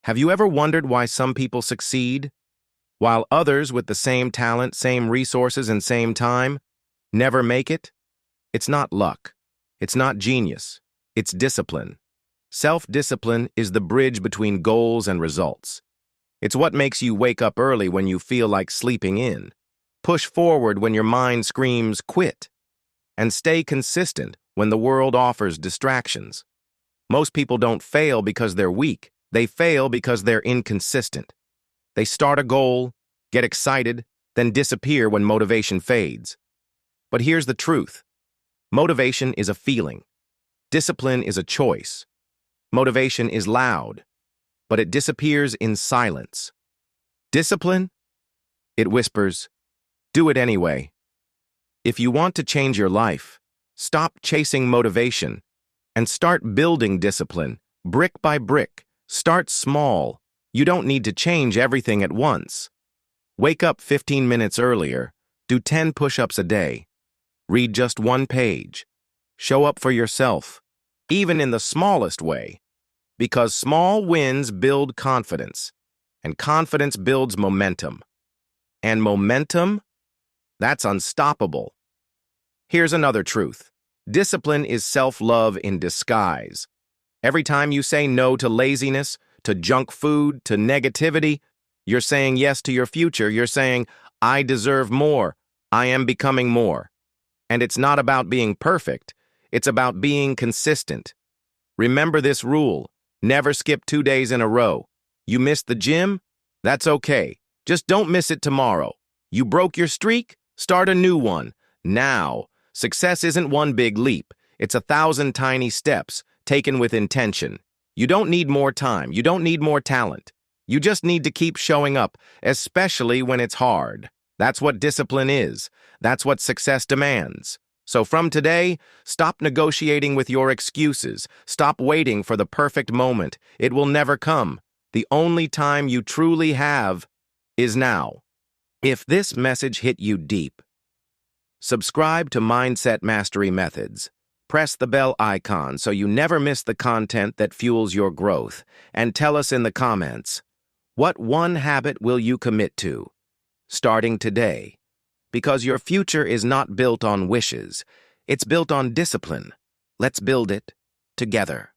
Have you ever wondered why some people succeed, while others with the same talent, same resources, and same time never make it? It's not luck. It's not genius. It's discipline. Self-discipline is the bridge between goals and results. It's what makes you wake up early when you feel like sleeping in, push forward when your mind screams quit, and stay consistent when the world offers distractions. Most people don't fail because they're weak. They fail because they're inconsistent. They start a goal, get excited, then disappear when motivation fades. But here's the truth. Motivation is a feeling. Discipline is a choice. Motivation is loud, but it disappears in silence. Discipline? It whispers, do it anyway. If you want to change your life, stop chasing motivation and start building discipline, brick by brick. Start small. You don't need to change everything at once. Wake up 15 minutes earlier. Do 10 push-ups a day. Read just one page. Show up for yourself, even in the smallest way. Because small wins build confidence, and confidence builds momentum. And momentum? That's unstoppable. Here's another truth. Discipline is self-love in disguise. Every time you say no to laziness, to junk food, to negativity, you're saying yes to your future. You're saying, I deserve more. I am becoming more. And it's not about being perfect. It's about being consistent. Remember this rule. Never skip 2 days in a row. You missed the gym? That's okay. Just don't miss it tomorrow. You broke your streak? Start a new one. Now. Success isn't one big leap. It's 1,000 tiny steps taken with intention. You don't need more time. You don't need more talent. You just need to keep showing up, especially when it's hard. That's what discipline is. That's what success demands. So from today, stop negotiating with your excuses. Stop waiting for the perfect moment. It will never come. The only time you truly have is now. If this message hit you deep, subscribe to Mindset Mastery Methods. Press the bell icon so you never miss the content that fuels your growth. And tell us in the comments, what one habit will you commit to, starting today? Because your future is not built on wishes. It's built on discipline. Let's build it together.